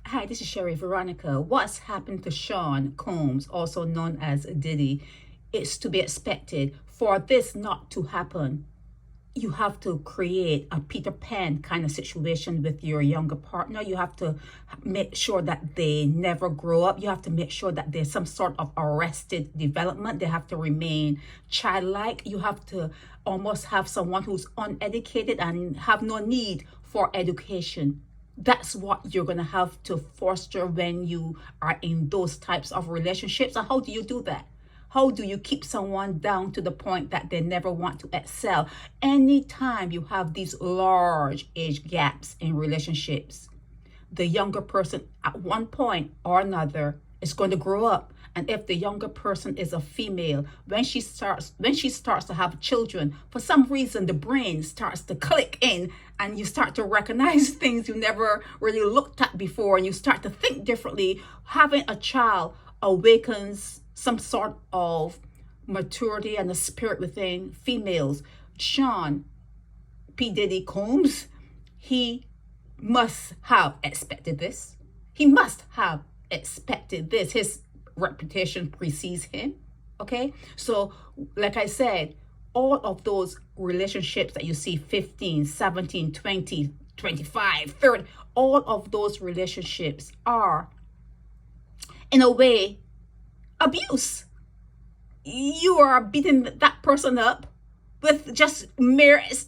Hi, this is Sherry Veronica. What's happened to Sean Combs, also known as Diddy, it's to be expected. For this not to happen, you have to create a Peter Pan kind of situation with your younger partner. You have to make sure that they never grow up. You have to make sure that there's some sort of arrested development. They have to remain childlike. You have to almost have someone who's uneducated and have no need for education. That's what you're going to have to foster when you are in those types of relationships. And how do you do that? How do you keep someone down to the point that they never want to excel? Anytime you have these large age gaps in relationships, the younger person at one point or another is going to grow up. And if the younger person is a female, when she starts to have children, for some reason the brain starts to click in and you start to recognize things you never really looked at before, and you start to think differently. Having a child awakens some sort of maturity and a spirit within females. Sean P. Diddy Combs, he must have expected this. He must have expected this. His reputation precedes him. Okay, so like I said, all of those relationships that you see 15, 17, 20, 25, 30, all of those relationships are in a way abuse. You are beating that person up with just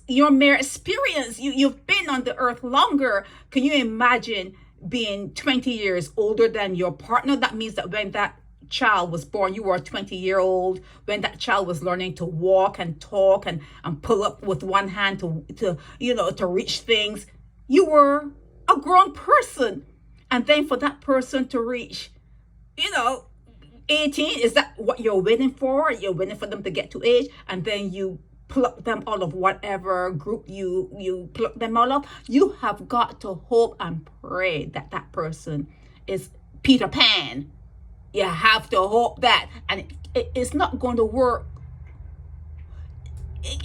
your mere experience. You've been on the earth longer. Can you imagine being 20 years older than your partner? That means that when that child was born, you were a 20-year-old. When that child was learning to walk and talk and pull up with one hand to reach things, you were a grown person. And then for that person to reach 18, is that what you're waiting for? You're waiting for them to get to age, and then you pluck them out of whatever group you pluck them out of. You have got to hope and pray that that person is Peter Pan. You have to hope that, and it's not going to work.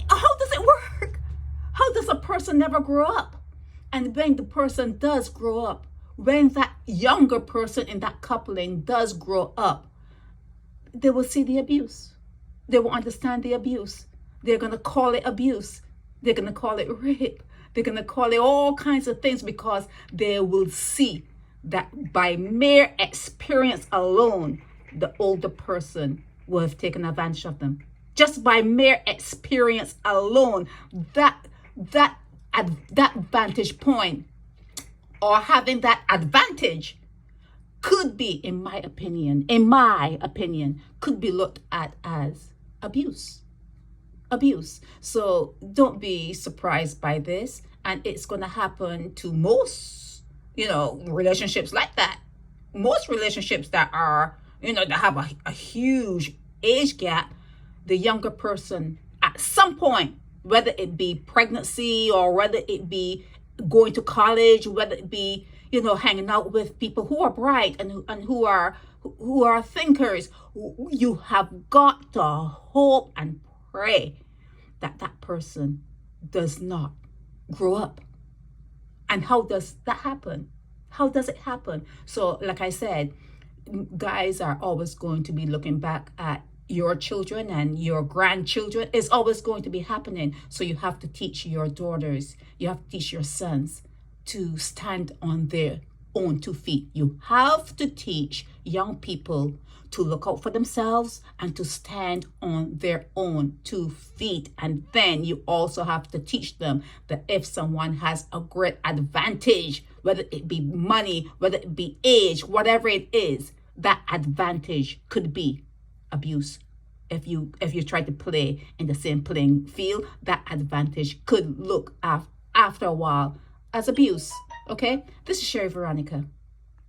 How does it work? How does a person never grow up? And when the person does grow up, when that younger person in that coupling does grow up, they will see the abuse. They will understand the abuse. They're going to call it abuse. They're going to call it rape. They're going to call it all kinds of things, because they will see that by mere experience alone, the older person will have taken advantage of them. Just by mere experience alone, that vantage point, or having that advantage, could be, in my opinion, could be looked at as abuse. So don't be surprised by this. And it's going to happen to most, relationships like that. Most relationships that are, that have a huge age gap, the younger person at some point, whether it be pregnancy or whether it be going to college, whether it be hanging out with people who are bright and who are thinkers, you have got to hope and pray that that person does not grow up. And how does that happen? How does it happen? So, like I said, guys are always going to be looking back at your children, and your grandchildren is always going to be happening. So you have to teach your daughters, you have to teach your sons to stand on their own 2 feet. You have to teach young people to look out for themselves and to stand on their own 2 feet. And then you also have to teach them that if someone has a great advantage, whether it be money, whether it be age, whatever it is, that advantage could be abuse. If you try to play in the same playing field, that advantage could look after a while as abuse. Okay, this is Sherry Veronica.